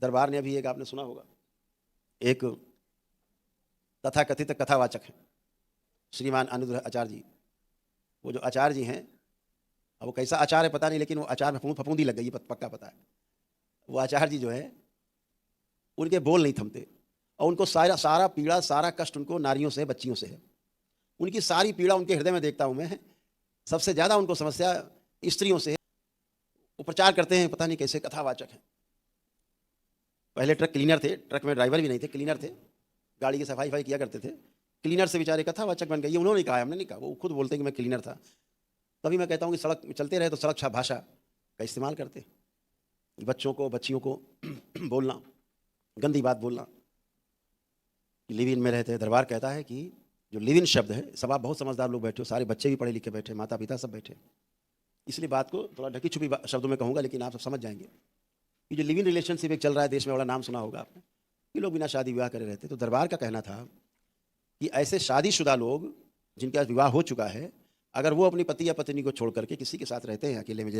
दरबार ने अभी एक आपने सुना होगा, एक तथाकथित कथावाचक हैं श्रीमान अनुग्रह आचार्य जी। वो जो आचार्य जी हैं, अब वो कैसा आचार है पता नहीं, लेकिन वो आचार में फफूंदी लग गई है, पक्का पता है। वो आचार्य जी जो है, उनके बोल नहीं थमते, और उनको सारा पीड़ा, सारा कष्ट उनको नारियों से, बच्चियों से है। उनकी सारी पीड़ा उनके हृदय में देखता हूँ मैं। सबसे ज़्यादा उनको समस्या स्त्रियों से है। वो प्रचार करते हैं, पता नहीं कैसे कथावाचक हैं। पहले ट्रक क्लीनर थे, ट्रक में ड्राइवर भी नहीं थे, क्लीनर थे, गाड़ी की सफाई किया करते थे। क्लीनर से बेचारे कथावाचक बन गए। ये उन्होंने कहा, हमने नहीं कहा, वो खुद बोलते हैं कि मैं क्लीनर था। तभी मैं कहता हूँ कि सड़क में चलते रहे तो सड़क भाषा का इस्तेमाल करते, बच्चों को, बच्चियों को बोलना, गंदी बात बोलना। लिव इन में रहते हैं। दरबार कहता है कि जो लिव इन शब्द है, सब आप बहुत समझदार लोग बैठे हो, सारे बच्चे भी पढ़े लिखे बैठे, माता पिता सब बैठे, इसलिए बात को थोड़ा ढकी छुपी शब्दों में कहूँगा, लेकिन आप सब समझ जाएंगे कि जो लिव इन रिलेशनशिप एक चल रहा है देश में, वाला नाम सुना होगा आपने, कि लोग बिना शादी विवाह करे रहते। तो दरबार का कहना था कि ऐसे शादीशुदा लोग जिनका विवाह हो चुका है, अगर वो अपनी पति या पत्नी को छोड़ करके किसी के साथ रहते हैं अकेले में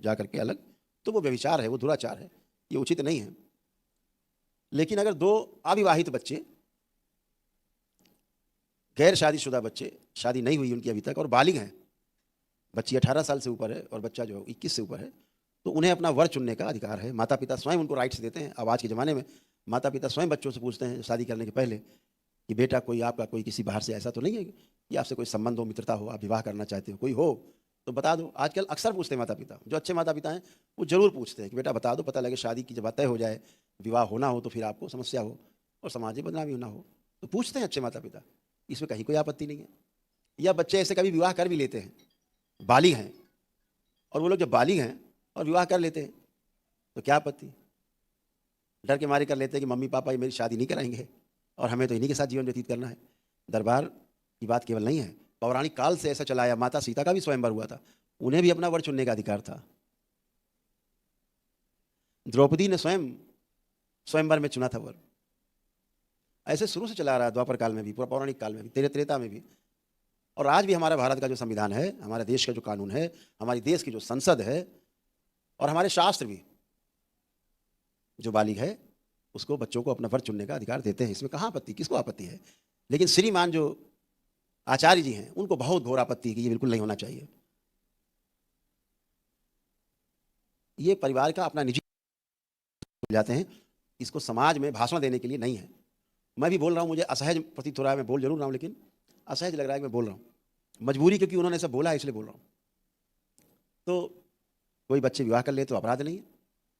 जा करके अलग, तो वो व्यभिचार है, वो दुराचार है, ये उचित नहीं है। लेकिन अगर दो अविवाहित बच्चे, गैर शादीशुदा बच्चे, शादी नहीं हुई उनकी अभी तक, और बालिग हैं, बच्ची 18 साल से ऊपर है और बच्चा जो 21 से ऊपर है, तो उन्हें अपना वर चुनने का अधिकार है। माता पिता स्वयं उनको राइट्स देते हैं। अब आज के ज़माने में माता पिता स्वयं बच्चों से पूछते हैं शादी करने के पहले कि बेटा कोई आपका कोई किसी बाहर से ऐसा तो नहीं है कि आपसे कोई संबंध हो, मित्रता हो, आप विवाह करना चाहते हो, कोई हो तो बता दो। आजकल अक्सर पूछते हैं माता पिता, जो अच्छे माता पिता हैं वो जरूर पूछते हैं कि बेटा बता दो, पता लगे शादी की जब तय हो जाए, विवाह होना हो तो फिर आपको समस्या हो और समाज में बदनामी होना हो, तो पूछते हैं अच्छे माता पिता। इसमें कहीं कोई आपत्ति नहीं है। या बच्चे ऐसे कभी विवाह कर भी लेते हैं, बालिग हैं, और वो लोग जब बालिग हैं और विवाह कर लेते हैं तो क्या आपत्ति? डर के मारे कर लेते हैं कि मम्मी पापा ये मेरी शादी नहीं कराएंगे और हमें तो इन्हीं के साथ जीवन व्यतीत करना है। दरबार की बात केवल नहीं है, पौराणिक काल से ऐसा चला आया। माता सीता का भी स्वयंवर हुआ था, उन्हें भी अपना वर चुनने का अधिकार था। द्रौपदी ने स्वयं स्वयंवर में चुना था वर। ऐसे शुरू से चला आ रहा है, द्वापर काल में भी, पूरा पौराणिक काल में भी, त्रेता में भी, और आज भी हमारा भारत का जो संविधान है, हमारे देश का जो कानून है, हमारी देश की जो संसद है और हमारे शास्त्र भी, जो बालिग है उसको, बच्चों को अपना वर चुनने का अधिकार देते हैं। इसमें कहाँ आपत्ति, किसको आपत्ति है? लेकिन श्रीमान जो आचार्य जी हैं उनको बहुत घोर आपत्ति है कि ये बिल्कुल नहीं होना चाहिए। ये परिवार का अपना निजी जाते हैं, इसको समाज में भाषण देने के लिए नहीं है। मैं भी बोल रहा हूँ, मुझे असहज प्रतीत हो रहा है, मैं बोल जरूर रहा हूँ लेकिन असहज लग रहा है कि मैं बोल रहा हूँ, मजबूरी, क्योंकि उन्होंने सब बोला है इसलिए बोल रहा हूँ। तो कोई बच्चे विवाह कर ले तो अपराध नहीं है।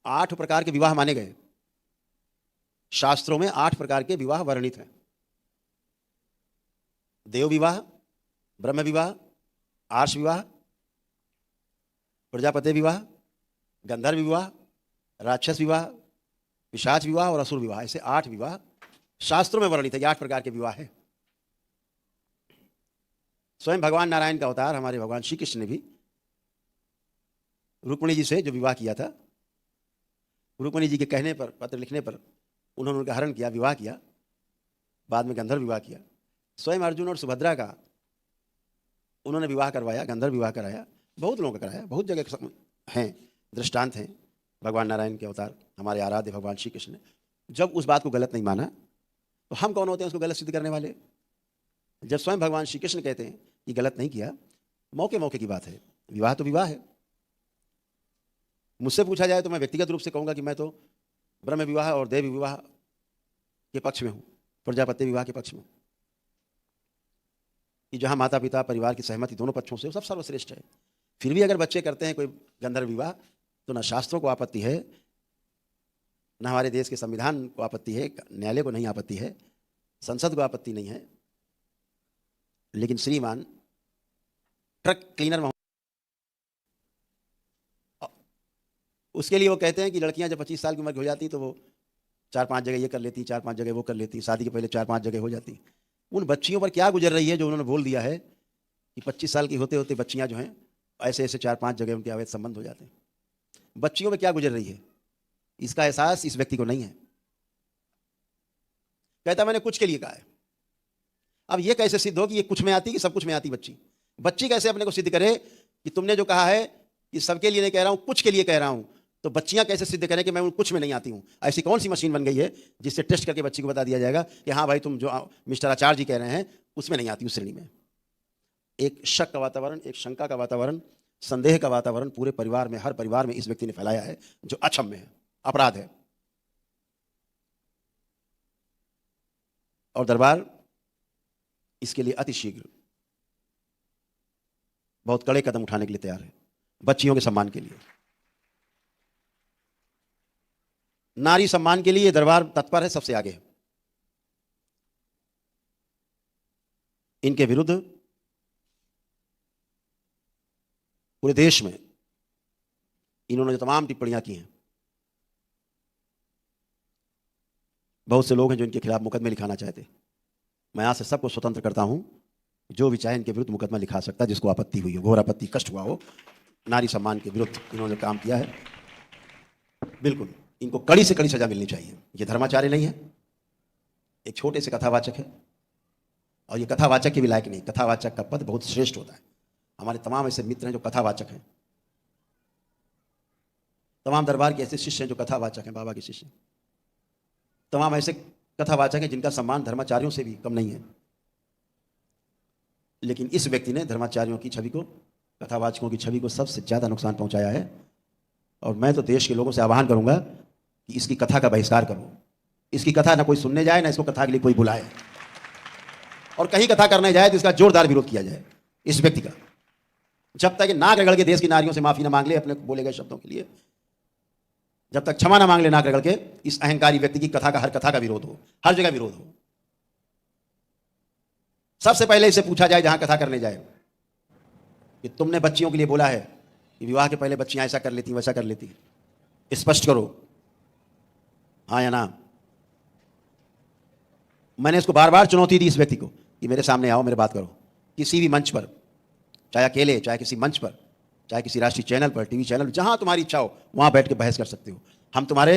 8 प्रकार के विवाह माने गए शास्त्रों में, 8 प्रकार के विवाह वर्णित हैं। देव विवाह, ब्रह्म विवाह, आर्ष विवाह, प्रजापति विवाह, गंधर्व विवाह, राक्षस विवाह, पिशाच विवाह और असुर विवाह। ऐसे 8 विवाह शास्त्रों में वर्णित है। 8 प्रकार के विवाह है। स्वयं भगवान नारायण का अवतार हमारे भगवान श्री कृष्ण ने भी रुक्मिणी जी से जो विवाह किया था, रुक्मिणी जी के कहने पर, पत्र लिखने पर उन्होंने उनका हरण किया, विवाह किया, बाद में गंधर्व विवाह किया। स्वयं अर्जुन और सुभद्रा का उन्होंने विवाह करवाया, गंधर्व विवाह कराया, बहुत लोगों का कराया, बहुत जगह हैं, दृष्टांत हैं। भगवान नारायण के अवतार हमारे आराध्य भगवान श्री कृष्ण ने जब उस बात को गलत नहीं माना, तो हम कौन होते हैं उसको गलत सिद्ध करने वाले? जब स्वयं भगवान श्री कृष्ण कहते हैं कि गलत नहीं किया, मौके मौके की बात है। विवाह तो विवाह है। मुझसे पूछा जाए तो मैं व्यक्तिगत रूप से कहूँगा कि मैं तो ब्रह्म विवाह और देव विवाह के पक्ष में हूँ, प्रजापति विवाह के पक्ष में, कि जहाँ माता पिता परिवार की सहमति दोनों पक्षों से, वो सब सर्वश्रेष्ठ है। फिर भी अगर बच्चे करते हैं कोई गंधर्व विवाह, तो न शास्त्रों को आपत्ति है, न हमारे देश के संविधान को आपत्ति है, न्यायालय को नहीं आपत्ति है, संसद को आपत्ति नहीं है। लेकिन श्रीमान ट्रक क्लीनर में, उसके लिए वो कहते हैं कि लड़कियां जब 25 साल की उम्र की हो जाती तो वो 4-5 जगह ये कर लेती, 4-5 जगह वो कर लेती, शादी के पहले 4-5 जगह हो जाती। उन बच्चियों पर क्या गुजर रही है जो उन्होंने बोल दिया है कि 25 साल की होते होते बच्चियां जो हैं ऐसे ऐसे 4-5 जगह उनके अवैध संबंध हो जाते हैं। बच्चियों में क्या गुजर रही है, इसका एहसास इस व्यक्ति को नहीं है। कहता मैंने कुछ के लिए कहा है। अब ये कैसे सिद्ध हो कि ये कुछ में आती कि सब कुछ में आती? बच्ची कैसे अपने को सिद्ध करे कि तुमने जो कहा है कि सबके लिए नहीं कह रहा हूं, कुछ के लिए कह रहा हूं? तो बच्चियां कैसे सिद्ध करें कि मैं कुछ में नहीं आती हूं? ऐसी कौन सी मशीन बन गई है जिससे टेस्ट करके बच्ची को बता दिया जाएगा कि हाँ भाई, तुम जो मिस्टर आचार्य जी कह रहे हैं उसमें नहीं आती, उस श्रेणी में? एक शक का वातावरण, एक शंका का वातावरण, संदेह का वातावरण पूरे परिवार में, हर परिवार में इस व्यक्ति ने फैलाया है, जो अक्षम्य है, अपराध है। और दरबार इसके लिए अतिशीघ्र बहुत कड़े कदम उठाने के लिए तैयार है, बच्चियों के सम्मान के लिए, नारी सम्मान के लिए दरबार तत्पर है, सबसे आगे है। इनके विरुद्ध पूरे देश में इन्होंने जो तमाम टिप्पणियां की हैं, बहुत से लोग हैं जो इनके खिलाफ मुकदमे लिखाना चाहते। मैं आज से सबको स्वतंत्र करता हूं, जो भी चाहे इनके विरुद्ध मुकदमा लिखा सकता है, जिसको आपत्ति हुई हो, घोर आपत्ति, कष्ट हुआ हो। नारी सम्मान के विरुद्ध इन्होंने काम किया है, बिल्कुल इनको कड़ी से कड़ी सजा मिलनी चाहिए। ये धर्माचार्य नहीं है, एक छोटे से कथावाचक है, और ये कथावाचक के भी लायक नहीं। कथावाचक का पद बहुत श्रेष्ठ होता है। हमारे तमाम ऐसे मित्र हैं जो कथावाचक हैं, तमाम दरबार के ऐसे शिष्य हैं जो कथावाचक हैं, बाबा के शिष्य, तमाम ऐसे कथावाचक हैं जिनका सम्मान धर्माचार्यों से भी कम नहीं है। लेकिन इस व्यक्ति ने धर्माचार्यों की छवि को, कथावाचकों की छवि को सबसे ज्यादा नुकसान पहुंचाया है। और मैं तो देश के लोगों से आह्वान करूंगा कि इसकी कथा का बहिष्कार करो। इसकी कथा ना कोई सुनने जाए, ना इसको कथा के लिए कोई बुलाए, और कहीं कथा करने जाए तो इसका जोरदार विरोध किया जाए इस व्यक्ति का। जब तक नाक रगड़ के देश की नारियों से माफी ना मांग ले अपने बोले गए शब्दों के लिए, जब तक क्षमा ना मांग ले नाक रगड़ के, इस अहंकारी व्यक्ति की कथा का, हर कथा का विरोध हो, हर जगह विरोध हो। सबसे पहले इसे पूछा जाए जहां कथा करने जाए कि तुमने बच्चियों के लिए बोला है कि विवाह के पहले बच्चियां ऐसा कर लेती, वैसा कर लेती, स्पष्ट करो, हाँ या ना। मैंने इसको बार बार चुनौती दी इस व्यक्ति को कि मेरे सामने आओ, मेरे बात करो, किसी भी मंच पर, चाहे अकेले, चाहे किसी मंच पर, चाहे किसी राष्ट्रीय चैनल पर, टीवी चैनल, जहां तुम्हारी इच्छा हो वहां बैठ के बहस कर सकते हो। हम तुम्हारे